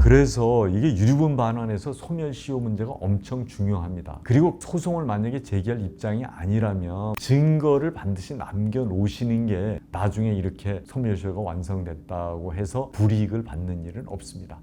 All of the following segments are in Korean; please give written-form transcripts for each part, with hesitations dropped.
그래서 이게 유류분 반환에서 소멸시효 문제가 엄청 중요합니다. 그리고 소송을 만약에 제기할 입장이 아니라면 증거를 반드시 남겨놓으시는 게 나중에 이렇게 소멸시효가 완성됐다고 해서 불이익을 받는 일은 없습니다.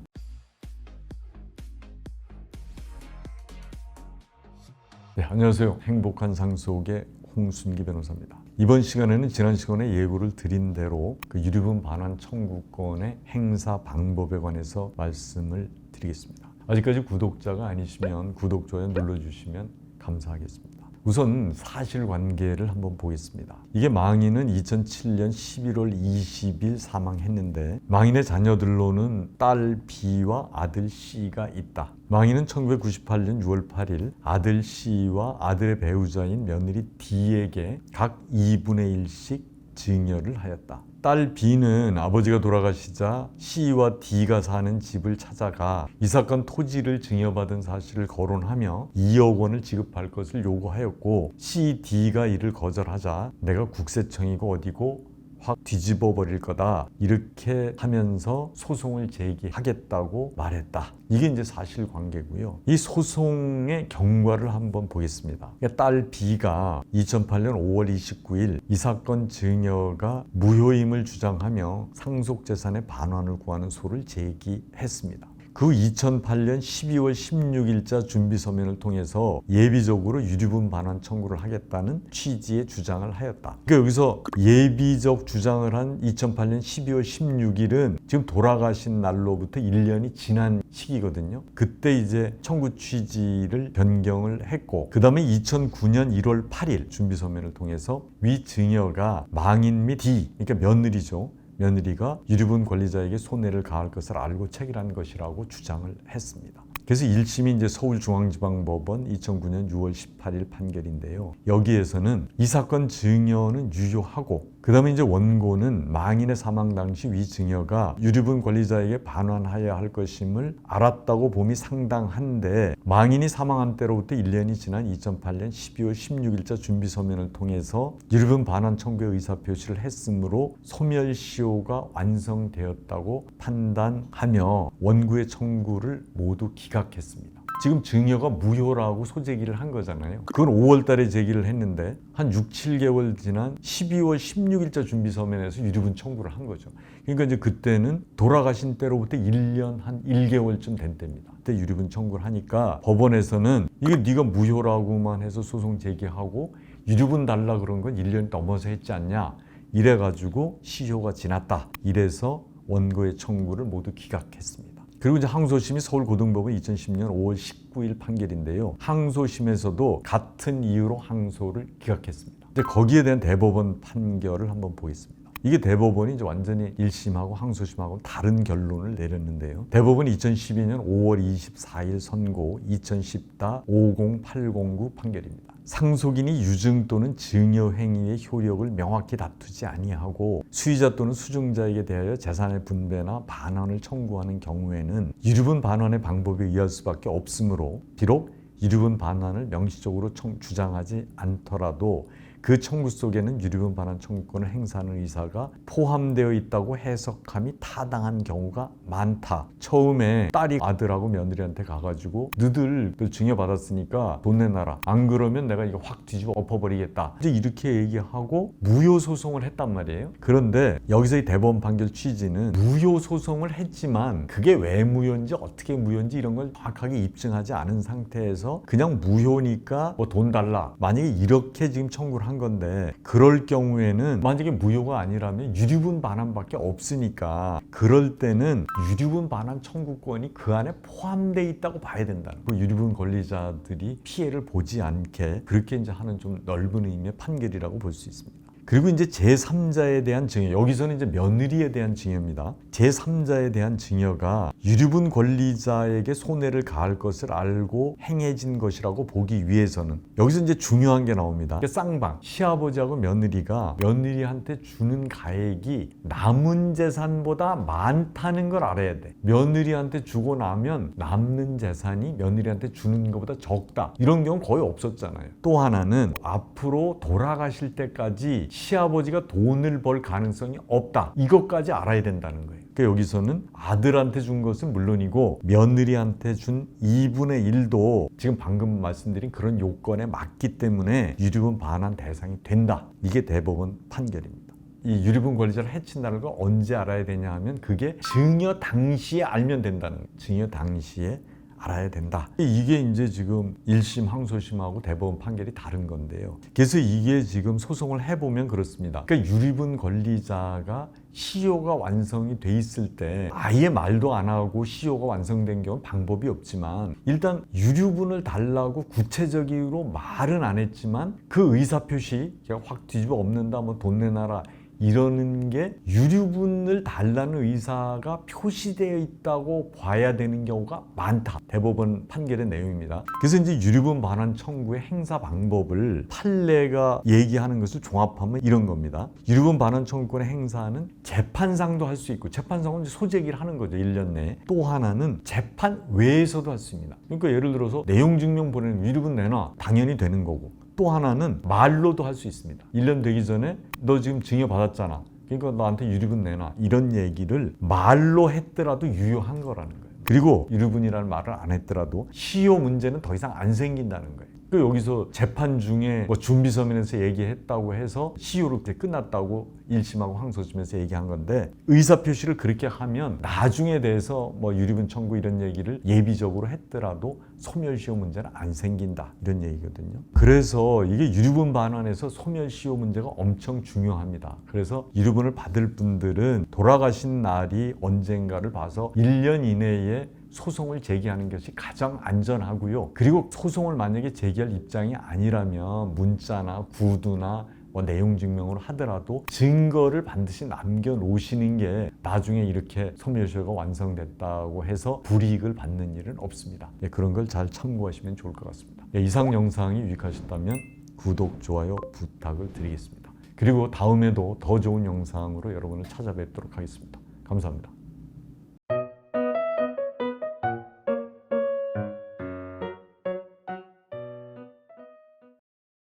네, 안녕하세요. 행복한 상속의 홍순기 변호사입니다. 이번 시간에는 지난 시간에 예고를 드린 대로 유류분 반환 청구권의 행사 방법에 관해서 말씀을 드리겠습니다. 아직까지 구독자가 아니시면 구독, 좋아요 눌러주시면 감사하겠습니다. 우선 사실관계를 한번 보겠습니다. 이게 망인은 2007년 11월 20일 사망했는데 망인의 자녀들로는 딸 B와 아들 C가 있다. 망인은 1998년 6월 8일 아들 C와 아들의 배우자인 며느리 D에게 각 2분의 1씩 증여를 하였다. 딸 B는 아버지가 돌아가시자 C와 D가 사는 집을 찾아가 이 사건 토지를 증여받은 사실을 거론하며 2억 원을 지급할 것을 요구하였고 C, D가 이를 거절하자 내가 국세청이고 어디고 확 뒤집어 버릴 거다 이렇게 하면서 소송을 제기하겠다고 말했다. 이게 이제 사실관계고요. 이 소송의 경과를 한번 보겠습니다. 딸 B가 2008년 5월 29일 이 사건 증여가 무효임을 주장하며 상속재산의 반환을 구하는 소를 제기했습니다. 그 2008년 12월 16일자 준비서면을 통해서 예비적으로 유류분 반환 청구를 하겠다는 취지의 주장을 하였다. 그러니까 여기서 예비적 주장을 한 2008년 12월 16일은 지금 돌아가신 날로부터 1년이 지난 시기거든요. 그때 이제 청구 취지를 변경을 했고 그 다음에 2009년 1월 8일 준비서면을 통해서 위 증여가 망인 및 D, 그러니까 며느리죠. 며느리가 유류분 권리자에게 손해를 가할 것을 알고 체결한 것이라고 주장을 했습니다. 그래서 1심이 이제 서울중앙지방법원 2009년 6월 18일 판결인데요. 여기에서는 이 사건 증여는 유효하고 그 다음에 이제 원고는 망인의 사망 당시 위 증여가 유류분 권리자에게 반환하여야 할 것임을 알았다고 봄이 상당한데 망인이 사망한 때로부터 1년이 지난 2008년 12월 16일자 준비서면을 통해서 유류분 반환 청구의 의사표시를 했으므로 소멸시효가 완성되었다고 판단하며 원고의 청구를 모두 기각했습니다. 지금 증여가 무효라고 소제기를 한 거잖아요. 그건 5월 달에 제기를 했는데 한 6, 7개월 지난 12월 16일자 준비서면에서 유류분 청구를 한 거죠. 그러니까 이제 그때는 돌아가신 때로부터 1년 한 1개월쯤 된 때입니다. 그때 유류분 청구를 하니까 법원에서는 이게 네가 무효라고만 해서 소송 제기하고 유류분 달라 그런 건 1년 넘어서 했지 않냐 이래가지고 시효가 지났다. 이래서 원고의 청구를 모두 기각했습니다. 그리고 이제 항소심이 서울고등법원 2010년 5월 19일 판결인데요. 항소심에서도 같은 이유로 항소를 기각했습니다. 이제 거기에 대한 대법원 판결을 한번 보겠습니다. 이게 대법원이 이제 완전히 1심하고 항소심하고 다른 결론을 내렸는데요. 대법원이 2012년 5월 24일 선고 2010-50809 판결입니다. 상속인이 유증 또는 증여 행위의 효력을 명확히 다투지 아니하고 수의자 또는 수증자에게 대하여 재산의 분배나 반환을 청구하는 경우에는 유류분 반환의 방법에 의할 수밖에 없으므로 비록 유류분 반환을 명시적으로 주장하지 않더라도 그 청구 속에는 유류분 반환 청구권을 행사하는 의사가 포함되어 있다고 해석함이 타당한 경우가 많다. 처음에 딸이 아들하고 며느리한테 가가지고 너희들 증여받았으니까 돈 내놔라. 안 그러면 내가 이거 확 뒤집어 엎어버리겠다. 이제 이렇게 얘기하고 무효 소송을 했단 말이에요. 그런데 여기서 이 대법원 판결 취지는 무효 소송을 했지만 그게 왜 무효인지 어떻게 무효인지 이런 걸 정확하게 입증하지 않은 상태에서 그냥 무효니까 뭐 돈 달라. 만약에 이렇게 지금 청구를 한 건데 그럴 경우에는 만약에 무효가 아니라면 유류분 반환밖에 없으니까 그럴 때는 유류분 반환 청구권이 그 안에 포함되어 있다고 봐야 된다는 거예요. 유류분 권리자들이 피해를 보지 않게 그렇게 이제 하는 좀 넓은 의미의 판결이라고 볼 수 있습니다. 그리고 이제 제3자에 대한 증여, 여기서는 이제 며느리에 대한 증여입니다. 제3자에 대한 증여가 유류분 권리자에게 손해를 가할 것을 알고 행해진 것이라고 보기 위해서는 여기서 이제 중요한 게 나옵니다. 쌍방, 시아버지하고 며느리가 며느리한테 주는 가액이 남은 재산보다 많다는 걸 알아야 돼. 며느리한테 주고 나면 남는 재산이 며느리한테 주는 것보다 적다. 이런 경우는 거의 없었잖아요. 또 하나는 앞으로 돌아가실 때까지 시아버지가 돈을 벌 가능성이 없다. 이것까지 알아야 된다는 거예요. 그러니까 여기서는 아들한테 준 것은 물론이고 며느리한테 준 2분의 1도 지금 방금 말씀드린 그런 요건에 맞기 때문에 유류분 반환 대상이 된다. 이게 대법원 판결입니다. 이 유류분 권리자를 해친다는 걸 언제 알아야 되냐 하면 그게 증여 당시에 알면 된다는 거예요. 증여 당시에 알아야 된다. 이게 이제 지금 1심, 항소심하고 대법원 판결이 다른 건데요. 그래서 이게 지금 소송을 해보면 그렇습니다. 그러니까 유류분 권리자가 시효가 완성이 돼 있을 때 아예 말도 안 하고 시효가 완성된 경우는 방법이 없지만 일단 유류분을 달라고 구체적으로 말은 안 했지만 그 의사표시 확 뒤집어 엎는다, 뭐 돈 내놔라 이러는 게 유류분을 달라는 의사가 표시되어 있다고 봐야 되는 경우가 많다. 대법원 판결의 내용입니다. 그래서 이제 유류분 반환 청구의 행사 방법을 판례가 얘기하는 것을 종합하면 이런 겁니다. 유류분 반환 청구권의 행사는 재판상도 할 수 있고, 재판상은 이제 소재기를 하는 거죠. 1년 내에. 또 하나는 재판 외에서도 할 수 있습니다. 그러니까 예를 들어서 내용 증명 보내는 유류분 내놔 당연히 되는 거고, 또 하나는 말로도 할 수 있습니다. 1년 되기 전에 너 지금 증여 받았잖아. 그러니까 너한테 유류분 내놔. 이런 얘기를 말로 했더라도 유효한 거라는 거예요. 그리고 유류분이라는 말을 안 했더라도 시효 문제는 더 이상 안 생긴다는 거예요. 그 여기서 재판 중에 뭐 준비서면에서 얘기했다고 해서 시효로 끝났다고 1심하고 항소심에서 얘기한 건데, 의사표시를 그렇게 하면 나중에 대해서 뭐 유류분 청구 이런 얘기를 예비적으로 했더라도 소멸시효 문제는 안 생긴다 이런 얘기거든요. 그래서 이게 유류분 반환에서 소멸시효 문제가 엄청 중요합니다. 그래서 유류분을 받을 분들은 돌아가신 날이 언젠가를 봐서 1년 이내에 소송을 제기하는 것이 가장 안전하고요. 그리고 소송을 만약에 제기할 입장이 아니라면 문자나 구두나 뭐 내용 증명으로 하더라도 증거를 반드시 남겨놓으시는 게 나중에 이렇게 소멸시효가 완성됐다고 해서 불이익을 받는 일은 없습니다. 그런 걸 잘 참고하시면 좋을 것 같습니다. 이상 영상이 유익하셨다면 구독, 좋아요 부탁을 드리겠습니다. 그리고 다음에도 더 좋은 영상으로 여러분을 찾아뵙도록 하겠습니다. 감사합니다.